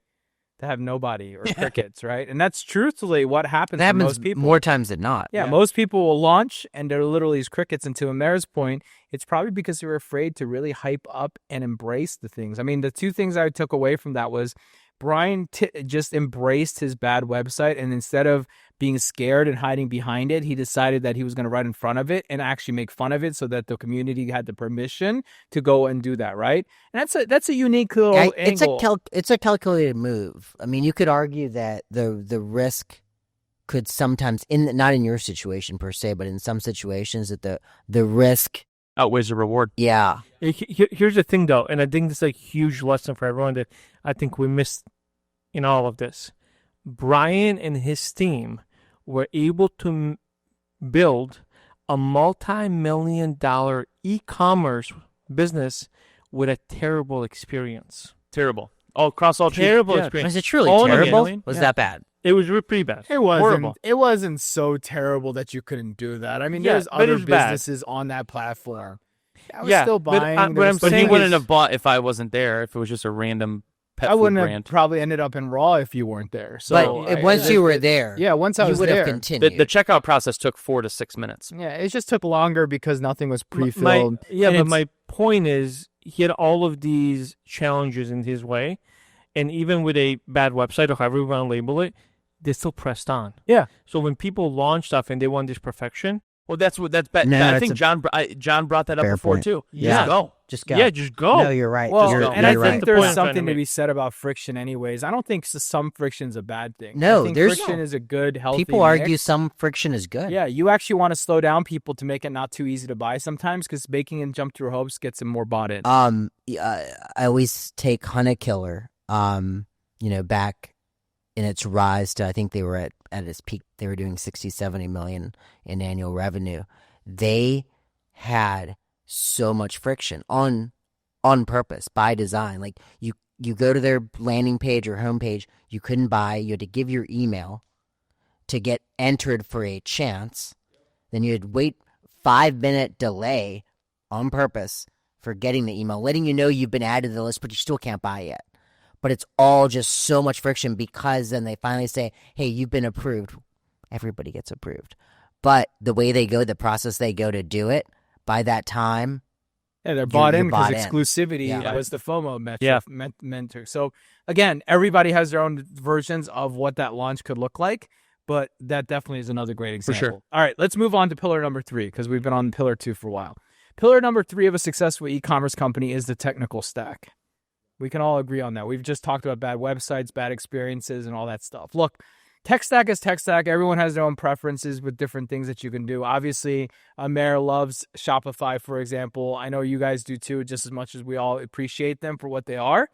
to have nobody or crickets, right? And that's truthfully what happens That to happens most people. more times than not. Yeah, most people will launch and they're literally as crickets. And to Amer's point, it's probably because they're afraid to really hype up and embrace the things. I mean, the two things I took away from that was Brian just embraced his bad website, and instead of being scared and hiding behind it, he decided that he was going to run in front of it and actually make fun of it so that the community had the permission to go and do that, right? And that's a unique little angle. It's a calculated move. I mean, you could argue that the risk could sometimes, not in your situation per se, but in some situations that the risk Outweighs the reward. Yeah. Here's the thing, though, and I think this is a huge lesson for everyone that I think we missed in all of this. Brian and his team were able to build a multi-million-dollar e-commerce business with a terrible experience. Terrible. All across all Terrible yeah. experience. Was it truly Only terrible? million? Was Yeah. that bad? It was pretty bad. It wasn't. Horrible. It wasn't so terrible that you couldn't do that. I mean, Yeah, there's but it other was bad. businesses on that platform. I was Yeah, still but, buying. but There I'm was But he saying wouldn't is- have bought if I wasn't there, if it was just a random pet I food wouldn't brand. have probably ended up in Raw if you weren't there. So But once you were there, yeah, once I you was would there, have continued. The checkout process took 4 to 6 minutes. yeah, it just took longer because nothing was My- pre-filled. yeah, And but it's- my point is he had all of these challenges in his way, and even with a bad website or however you want to label it, they still pressed on. Yeah. So when people launch stuff and they want this perfection, Well, that's bad. No, I it's think a John brought that up fair before point. too. Yeah. Just go. just go. yeah, just go. No, you're right. Well, You're- and I you're think right. The point there's I'm trying to something to make. be said about friction anyways. I don't think some friction's a bad thing. No, I think there's- friction is a good, healthy People argue mix. some friction is good. Yeah, you actually want to slow down people to make it not too easy to buy sometimes, because making them jump through hopes gets them more bought in. I always take Hunter Killer, back in its rise to, I think they were at its peak, they were doing 60-70 million in annual revenue. They had so much friction on purpose, by design. Like you go to their landing page or homepage, you couldn't buy, you had to give your email to get entered for a chance. Then you'd wait 5-minute delay on purpose for getting the email, letting you know you've been added to the list, but you still can't buy yet. But it's all just so much friction, because then they finally say, hey, you've been approved. Everybody gets approved. But the way they go, the process they go to do it, by that time, Yeah, they're bought in you're because bought in. exclusivity Yeah. was the FOMO metric. Yeah. Mentor. So again, everybody has their own versions of what that launch could look like, but that definitely is another great example. sure. All right, let's move on to pillar number 3, because we've been on pillar 2 for a while. Pillar number 3 of a successful e-commerce company is the technical stack. We can all agree on that. We've just talked about bad websites, bad experiences, and all that stuff. Look, tech stack is tech stack. Everyone has their own preferences with different things that you can do. Obviously, Amer loves Shopify, for example. I know you guys do too, just as much as we all appreciate them for what they are.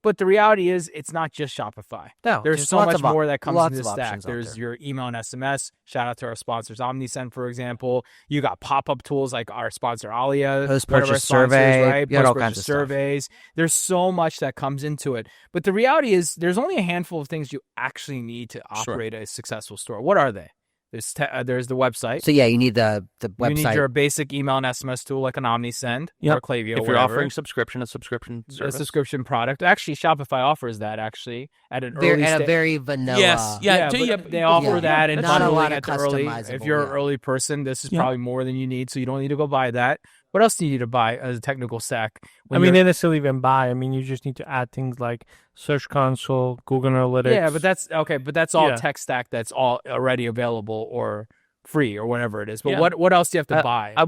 But the reality is, it's not just Shopify. No, There's so lots much of more that comes lots into the of stack. options out There's there. your email and SMS. Shout out to our sponsors, OmniSend, for example. You got pop-up tools like our sponsor, Alia. Post-purchase one of our sponsors, survey. right? You got all Post-purchase kinds of stuff. surveys. There's so much that comes into it. But the reality is, there's only a handful of things you actually need to operate a successful store. What are they? There's the website. So yeah, you need the You website. need your basic email and SMS tool like an OmniSend Yep. or Klaviyo. If you're whatever. offering a subscription a service. subscription product. Actually, Shopify offers that actually at an early at a stage. very vanilla. Yes, yeah. but they offer yeah. that and Not a bundling lot of at the early. If customizable, you're an yeah. early person, this is Yeah. probably more than you need, so you don't need to go buy that. What else do you need to buy as a technical stack? I mean, they necessarily even buy. I mean, you just need to add things like Search Console, Google Analytics. yeah, but that's okay. But that's all Yeah. tech stack that's all already available or free or whatever it is. But Yeah. what else do you have to buy I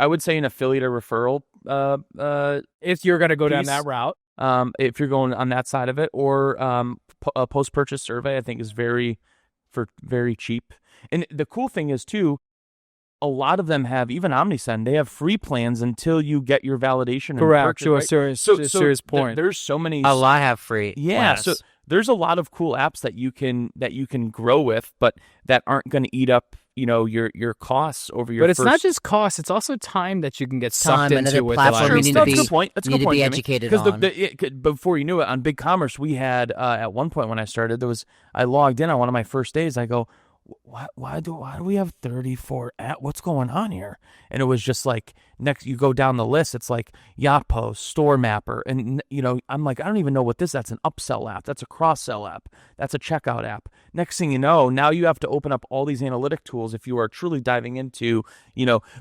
would say an affiliate or referral. if you're going to go down piece. that route? If you're going on that side of it, or a post-purchase survey, I think is very cheap. And the cool thing is too, a lot of them have, even OmniSend, they have free plans until you get your validation. And Correct. purchase, To a right? serious point. There's so many. A lot have free. Yeah, plans. so there's a lot of cool apps that you can grow with, but that aren't going to eat up your costs over your. But it's first... not just cost; it's also time that you can get sucked Time, another into with platform the you need That's to a be- good point. That's a you good need to point, be Jimmy. educated Because on. before you knew it, on BigCommerce, we had at one point when I started, I logged in on one of my first days. I go, why do we have 34 what's going on here? And it was just like next you go down the list, it's like Yacht Post, Store Mapper, and I'm like, I don't even know what that's an upsell app, that's a cross-sell app, that's a checkout app. Next thing you know, now you have to open up all these analytic tools if you are truly diving into,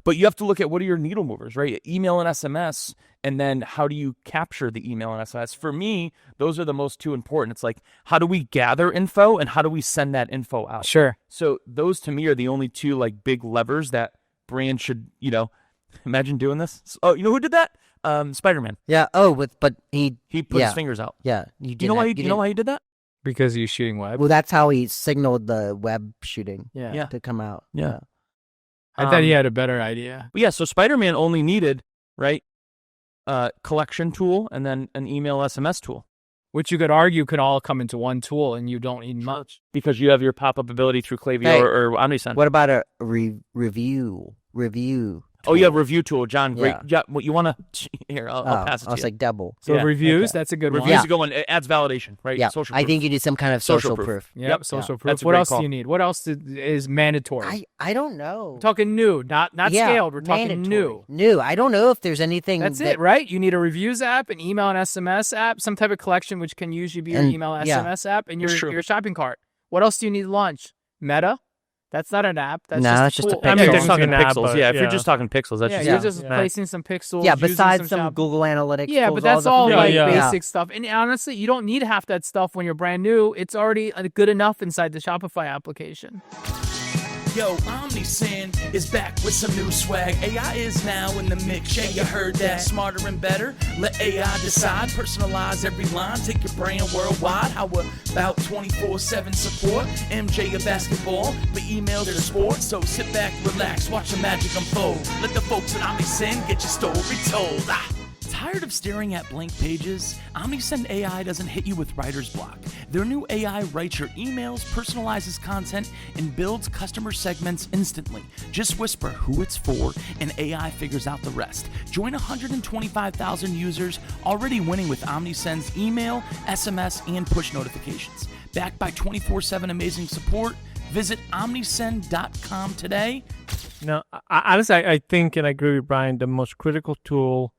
but you have to look at what are your needle movers, right? Email and SMS, and then how do you capture the email and SMS? For me, those are the most two important. It's like, how do we gather info and how do we send that info out? Sure. So those to me are the only two like big levers that brands should, imagine doing this. Oh, you know who did that? Spider-Man. Yeah. Oh, but he put his fingers out. Yeah. You know why he did that? Because he's shooting web. Well, that's how he signaled the web shooting. Yeah. To come out. Yeah. I thought he had a better idea. Yeah. So Spider-Man only needed collection tool and then an email SMS tool, which you could argue could all come into one tool, and you don't need much because you have your pop-up ability through Klaviyo or OmniSend. What about a review? Oh, yeah, review tool, John. Great. Yeah. What you want to? Here, I'll pass it to you. I was like double. So reviews, that's a good one. Reviews go in. It adds validation, right? Yeah. Social proof. I think you need some kind of social proof. Yep, social proof. That's a What great else call. do you need? What else is mandatory? I don't know. We're talking new, not scaled. We're talking new. New. I don't know if there's anything. That's it, right? You need a reviews app, an email and SMS app, some type of collection, which can usually be your email and SMS app, and your shopping cart. What else do you need to launch? Meta? That's not an app. That's that's just just a a tool. pixel. I mean, Pixels. they're talking An app, pixels. but, If you're just talking pixels, that's Yeah, just you're just placing some pixels. Yeah, using besides some shop- Google Analytics. Yeah, tools, but that's the all free- like Yeah. basic stuff. And honestly, you don't need half that stuff when you're brand new. It's already good enough inside the Shopify application. Yo, OmniSend is back with some new swag. AI is now in the mix. Yeah, you heard that. Smarter and better. Let AI decide. Personalize every line. Take your brand worldwide. How about 24/7 support? MJ of basketball, but emails are sports. So sit back, relax, watch the magic unfold. Let the folks at OmniSend get your story told. Tired of staring at blank pages? OmniSend AI doesn't hit you with writer's block. Their new AI writes your emails, personalizes content, and builds customer segments instantly. Just whisper who it's for, and AI figures out the rest. Join 125,000 users already winning with OmniSend's email, SMS, and push notifications. Backed by 24/7 amazing support, visit omnisend.com today. No, honestly, I think, and I agree with Brian, the most critical tool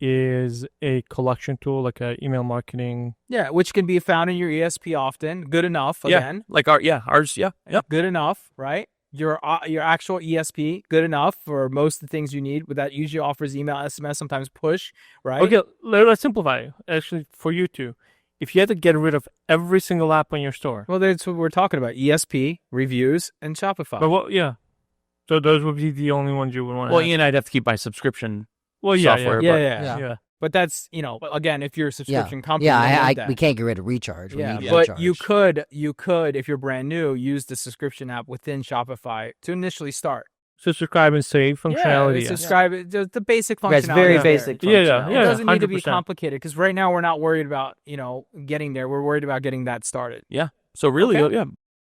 is a collection tool, like a email marketing. Yeah, which can be found in your ESP often. Good enough, again. like ours. Yeah. Yep. Good enough, right? Your actual ESP, good enough for most of the things you need. But that usually offers email, SMS, sometimes push, right? Okay, let's simplify it. Actually, for you two, if you had to get rid of every single app on your store. Well, that's what we're talking about. ESP, reviews, and Shopify. But so those would be the only ones you would want to Well, have. Ian, I'd have to keep my subscription. Well, software, yeah. But that's, again, if you're a subscription company, Yeah, you I need that. we can't get rid of recharge. We Yeah, need but recharge. you could, if you're brand new, use the subscription app within Shopify to initially start. So subscribe and save functionality. Subscribe. The basic functionality. It's very is there. basic. Yeah. It doesn't need to be 100%. complicated because right now we're not worried about, getting there. We're worried about getting that started. Yeah. So really, Okay.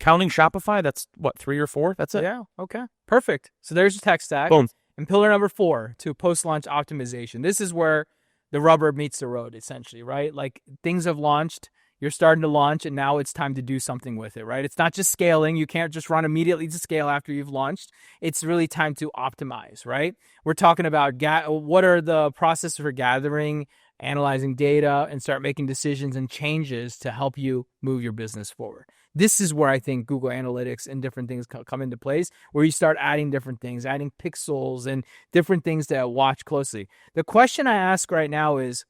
counting Shopify, that's what, 3 or 4? That's it. Yeah. Okay. Perfect. So there's your tech stack. Boom. And pillar number 4, to post-launch optimization. This is where the rubber meets the road, essentially, right? Like things have launched, you're starting to launch, and now it's time to do something with it, right? It's not just scaling. You can't just run immediately to scale after you've launched. It's really time to optimize, right? We're talking about what are the processes for gathering, analyzing data, and start making decisions and changes to help you move your business forward. This is where I think Google Analytics and different things come into place, where you start adding different things, adding pixels and different things to watch closely. The question I ask right now is,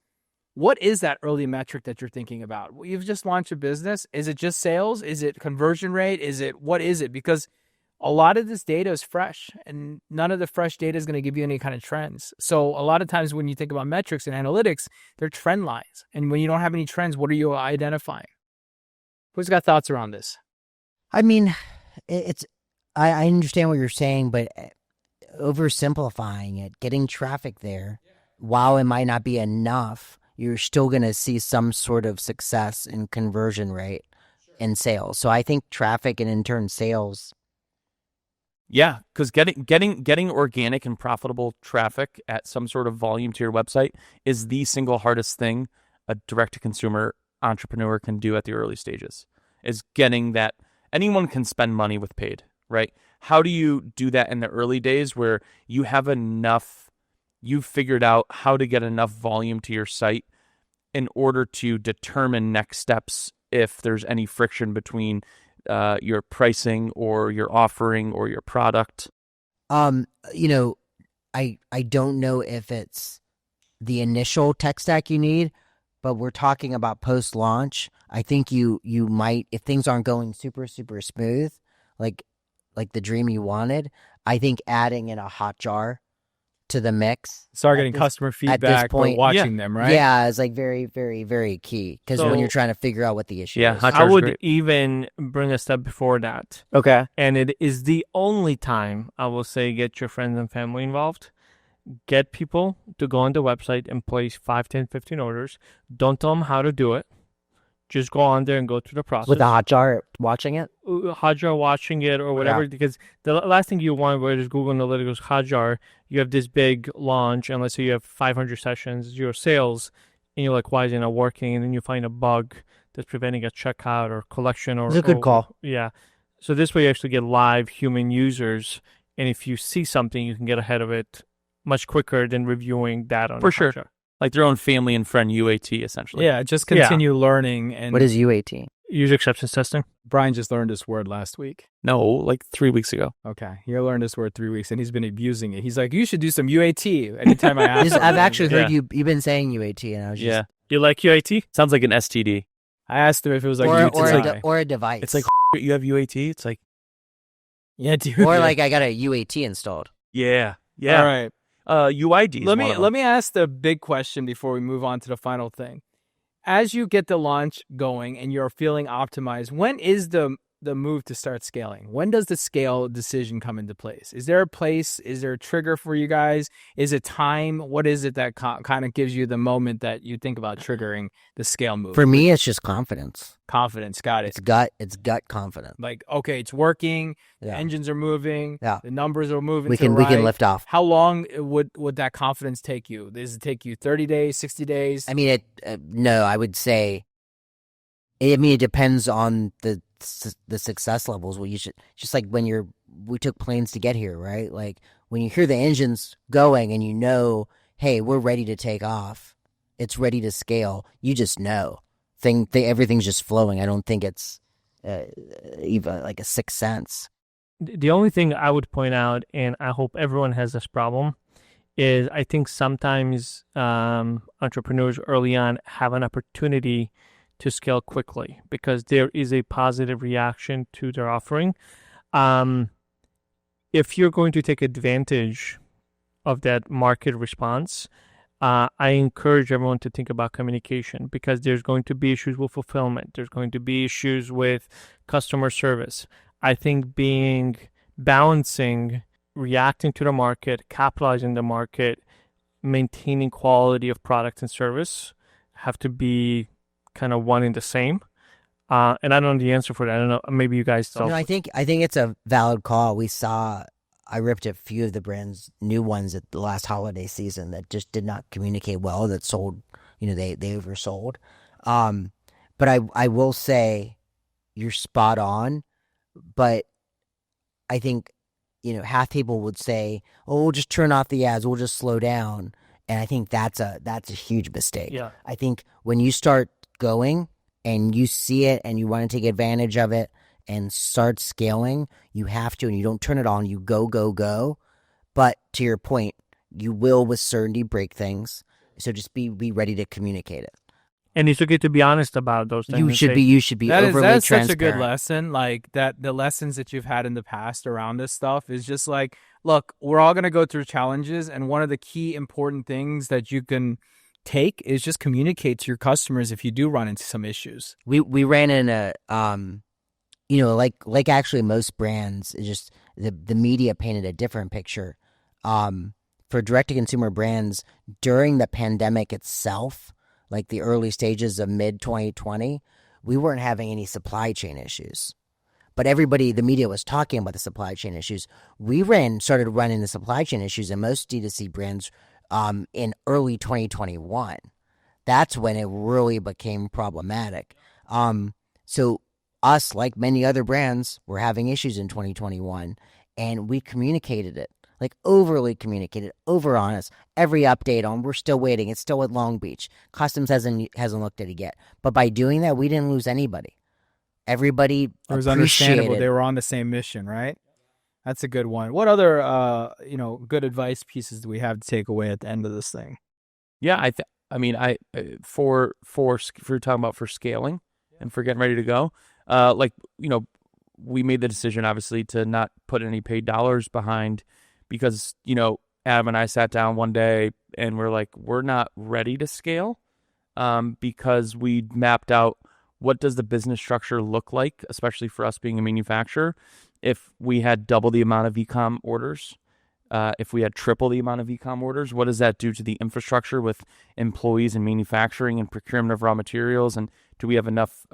what is that early metric that you're thinking about? You've just launched a business. Is it just sales? Is it conversion rate? What is it? Because a lot of this data is fresh, and none of the fresh data is going to give you any kind of trends. So a lot of times when you think about metrics and analytics, they're trend lines. And when you don't have any trends, what are you identifying? Who's got thoughts around this? I mean, I understand what you're saying, but oversimplifying it, getting traffic there, while it might not be enough, you're still going to see some sort of success in conversion rate and sales. So I think traffic and in turn sales. Yeah, because getting organic and profitable traffic at some sort of volume to your website is the single hardest thing a direct-to-consumer entrepreneur can do at the early stages, is getting that. Anyone can spend money with paid, right? How do you do that in the early days where you have enough you've figured out how to get enough volume to your site in order to determine next steps if there's any friction between your pricing or your offering or your product? You know, I don't know if it's the initial tech stack you need, but we're talking about post-launch. I think you might, if things aren't going super, super smooth, like the dream you wanted, I think adding in a Hotjar to the mix. Start getting customer feedback point, by watching them, right? Yeah, it's like very, very, very key, because when you're trying to figure out what the issue is. I would even bring a step before that. Okay. And it is the only time I will say get your friends and family involved. Get people to go on the website and place 5, 10, 15 orders. Don't tell them how to do it. Just go on there and go through the process. With a Hotjar watching it? Hotjar watching it or whatever, because the last thing you want, where there's Google Analytics, Hotjar, you have this big launch, and let's say you have 500 sessions, 0 sales, and you're like, why is it not working? And then you find a bug that's preventing a checkout or collection. It's a good call. Yeah. So this way you actually get live human users, and if you see something, you can get ahead of it much quicker than reviewing that on For sure. Hotjar. Like their own family and friend UAT, essentially. Yeah, just continue learning. And what is UAT? User acceptance testing. Brian just learned this word last week. No, like 3 weeks ago. Okay, he learned this word 3 weeks, and he's been abusing it. He's like, you should do some UAT anytime I ask him. I've actually heard you've been saying UAT, and I was just... Yeah. You like UAT? Sounds like an STD. I asked him if it was like or a device. It's like, you have UAT? It's like... Yeah, dude. Or like I got a UAT installed. Yeah. Yeah. All right. UID. Let me ask the big question before we move on to the final thing. As you get the launch going and you're feeling optimized, when is the move to start scaling? When does the scale decision come into place? Is there a place? Is there a trigger for you guys? Is it time? What is it that kind of gives you the moment that you think about triggering the scale move? For me, it's just confidence. Confidence. Got it. It's gut confidence. Like, okay, it's working. Yeah. The engines are moving. Yeah. The numbers are moving. We can lift off. How long would that confidence take you? Does it take you 30 days, 60 days? I mean, no, I would say. It depends on the success levels. Well, you should just like when we took planes to get here, right? Like when you hear the engines going and you know, hey, we're ready to take off. It's ready to scale. You just know. Everything's just flowing. I don't think it's even like a sixth sense. The only thing I would point out, and I hope everyone has this problem, is I think sometimes entrepreneurs early on have an opportunity to scale quickly because there is a positive reaction to their offering. If you're going to take advantage of that market response, I encourage everyone to think about communication because there's going to be issues with fulfillment. There's going to be issues with customer service. I think balancing, reacting to the market, capitalizing the market, maintaining quality of product and service have to be kind of one and the same. And I don't know the answer for that. I don't know. Maybe you guys No, I think it's a valid call. I ripped a few of the brand's new ones at the last holiday season that just did not communicate well, that sold, they oversold. But I will say you're spot on, but I think, half people would say, oh, we'll just turn off the ads, we'll just slow down. And I think that's a huge mistake. Yeah. I think when you start going and you see it and you want to take advantage of it and start scaling, you have to, and you don't turn it on, you go. But to your point, you will with certainty break things. So just be ready to communicate it. And it's okay to be honest about those things. You should be overly that's transparent. such a good lesson. Like that, the lessons that you've had in the past around this stuff is just like, look, we're all going to go through challenges. And one of the key important things that you can take is just communicate to your customers if you do run into some issues. We ran in a, like actually most brands, it's just the media painted a different picture. For direct-to-consumer brands, during the pandemic itself, like the early stages of mid-2020, we weren't having any supply chain issues. But the media was talking about the supply chain issues. We started running the supply chain issues in most D2C brands in early 2021. That's when it really became problematic. So us, like many other brands, were having issues in 2021, and we communicated it. like overly communicated, over honest. Every update on, we're still waiting. It's still at Long Beach. Customs hasn't looked at it yet. But by doing that, we didn't lose anybody. Everybody It was understandable. appreciated. They were on the same mission, right? That's a good one. What other, good advice pieces do we have to take away at the end of this thing? Yeah, for talking about for scaling and for getting ready to go, we made the decision obviously to not put any paid dollars behind because, Adam and I sat down one day and we're like, we're not ready to scale because we mapped out what does the business structure look like, especially for us being a manufacturer, if we had double the amount of eCom orders. If we had triple the amount of eCom orders, what does that do to the infrastructure with employees and manufacturing and procurement of raw materials? And do we have enough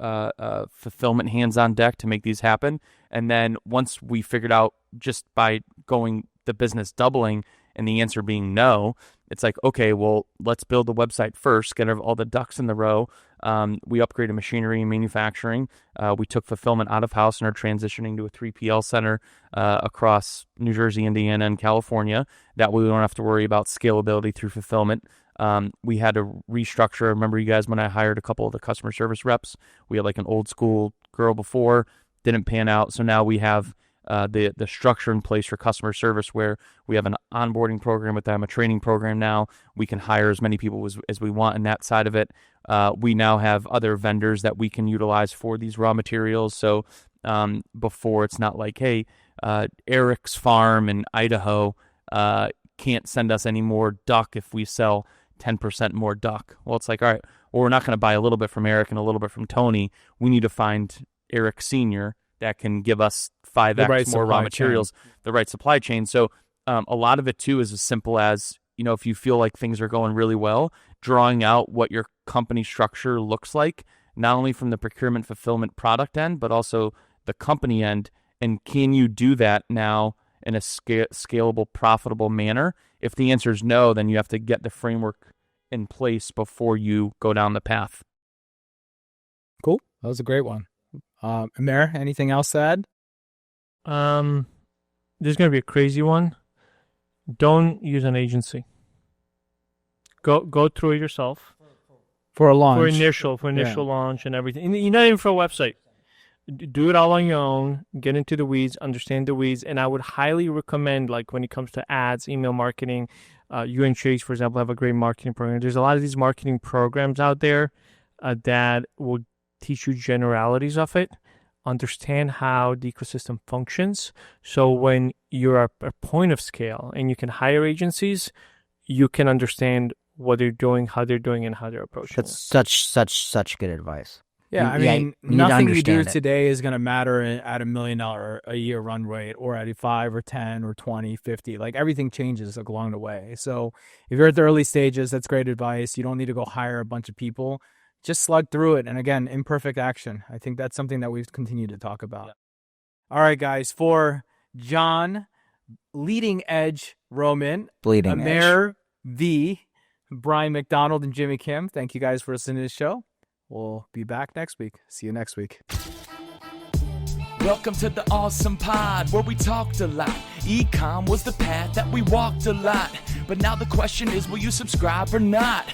fulfillment hands on deck to make these happen? And then once we figured out just by going the business doubling and the answer being no, it's like, okay, well, let's build the website first, get all the ducks in the row. We upgraded machinery and manufacturing. We took fulfillment out of house and are transitioning to a 3PL center across New Jersey, Indiana, and California. That way we don't have to worry about scalability through fulfillment. We had to restructure. Remember you guys when I hired a couple of the customer service reps? We had like an old school girl before, didn't pan out. So now we have the structure in place for customer service where we have an onboarding program with them, a training program now. We can hire as many people as we want in that side of it. We now have other vendors that we can utilize for these raw materials. So before it's not like, hey, Eric's farm in Idaho can't send us any more duck if we sell 10% more duck. Well, it's like, all right, well, we're not going to buy a little bit from Eric and a little bit from Tony. We need to find Eric Sr. that can give us 5x more raw materials, the right supply chain. So a lot of it too is as simple as, if you feel like things are going really well, drawing out what your company structure looks like, not only from the procurement, fulfillment, product end, but also the company end. And can you do that now in a scalable, profitable manner? If the answer is no, then you have to get the framework in place before you go down the path. Cool. That was a great one. Amir, anything else to add? There's going to be a crazy one. Don't use an agency. Go through it yourself. For a launch. For initial launch and everything. And not even for a website. Do it all on your own. Get into the weeds, understand the weeds. And I would highly recommend, like when it comes to ads, email marketing, you and Chase, for example, have a great marketing program. There's a lot of these marketing programs out there that will teach you generalities of it. Understand how the ecosystem functions. So when you're at a point of scale and you can hire agencies, you can understand what they're doing, how they're doing, and how they're approaching That's such good advice. Yeah, nothing you do today is going to matter at $1 million a year run rate or at a 5 or 10 or 20, 50. Like everything changes along the way. So if you're at the early stages, that's great advice. You don't need to go hire a bunch of people. Just slug through it. And again, imperfect action. I think that's something that we've continued to talk about. Yeah. All right, guys. For John, Leading Edge Roman, Amir V, Brian McDonald, and Jimmy Kim, thank you guys for listening to the show. We'll be back next week. See you next week. Welcome to the ASOM Pod, where we talked a lot. eCom was the path that we walked a lot. But now the question is, will you subscribe or not?